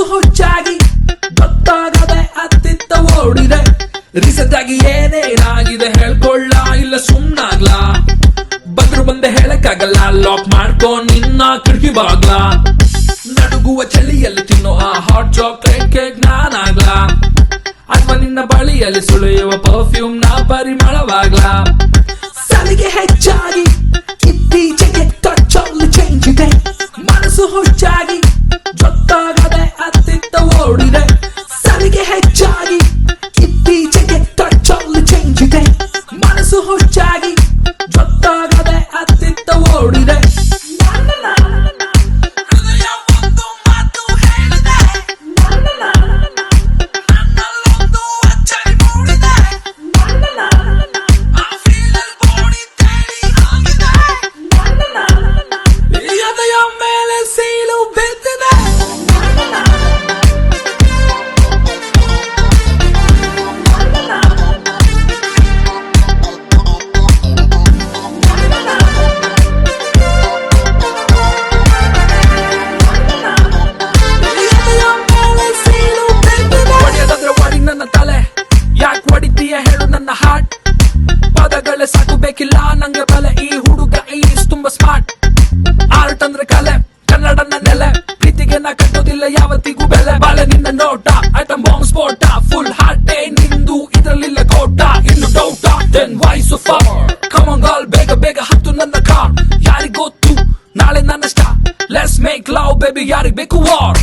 ಮನಸ್ಸು ಹುಚ್ಚಾಗಿ ಗೊತ್ತಾಗದೆ ಅತ್ತಿತ್ತ ಓಡಿದೆ. ರೀಸೆಂಟ್ ಆಗಿ ಏನೇನಾಗಿದೆ ಹೇಳ್ಕೊಳ್ಳ ಇಲ್ಲ ಸುಮ್ನಾಗ್ಲಾ? ಬಂದ್ರು ಬಂದೆ ಹೇಳಕ್ಕಾಗಲ್ಲ, ಲಾಕ್ ಮಾಡ್ಕೊ ನಿನ್ನ ಕಿಟಕಿ ಬಾಗ್ಲ. ನಡುಗುವ ಚಳಿಯಲ್ಲಿ ತಿನ್ನೋ ಆ ಹಾಟ್ ಚಾಕ್ಲೇಟ್ ಕೇಕ್ ನಾನಾಗ್ಲಾ? ಅಥವಾ ನಿನ್ನ ಬಳಿಯಲ್ಲಿ ಸುಳಿಯುವ ಪರ್ಫ್ಯೂಮ್ ನ ಪರಿಮಳವಾಗ್ಲ? ಸಲಿಗೆ ಹೆಚ್ಚಾಗಿ ಇತ್ತೀಚೆಗೆ ಟಚ್ ಅಲ್ಲಿ ಚೇಂಜ್ ಇದೆ. ಮನಸ್ಸು ಹುಚ್ಚಾಗಿ ಗೊತ್ತಾಗದೆ ಅತ್ತಿತ್ತ ಓಡಿದೆ. ಸಲಿಗೆ ಹೆಚ್ಚಾಗಿ ಇತ್ತೀಚೆಗೆ ಟಚ್ ಅಲ್ಲಿ ಚೇಂಜ್ ಇದೆ. ಮನಸ್ಸು ಹುಚ್ಚಾಗಿ ಗೊತ್ತಾಗದೆ ಅತ್ತಿತ್ತ ಓಡಿದೆ. ಮೇಲೆ ಸೀಲು ಬಿದ್ದಿದೆ. ಹೊಡೆಯೋದಾದ್ರೆ ಹೊಡಿ ನನ್ನ ತಲೆ, ಯಾಕೆ ಹೊಡಿತೀಯ ಹೇಳು ನನ್ನ ಹಾರ್ಟ್? ಪದಗಳೇ ಸಾಕು ಬೇಕಿಲ್ಲ ನಂಗೆ ಬಲೆ. ಈ ಹುಡುಗ ಈಸ್ ತುಂಬಾ ಸ್ಮಾರ್ಟ್. ಆರ್ಟ್ ಅಂದ್ರೆ ಕಲೆ, ಕನ್ನಡನ ನೆಲೆ. ಪ್ರೀತಿಗೆ ನಾ ಕಟ್ಟೋದಿಲ್ಲ ಯಾವತ್ತಿಗೂ ಬೆಲೆ. ಬಾಳೆ ನಿನ್ನ ನೋಟ ಐಟಮ್ ಬಾಂಬ್ ಸ್ಫೋಟ. ಫುಲ್ ಹಾರ್ಟೇ ನಿಂದು ಇದ್ರಲ್ಲಿಲ್ಲ ಕೋಟ. ಇನ್ನು ಡೌಟ then why so far? Come on girl ಬೇಗ ಬೇಗ ಹತ್ತು ನನ್ನ ಕಾರ್. ಯಾರಿಗ್ ಗೊತ್ತು ನಾಳೆ ನನ್ನ star. Let's make love baby, ಯಾರಿಗ್ ಬೇಕು ವಾರ್?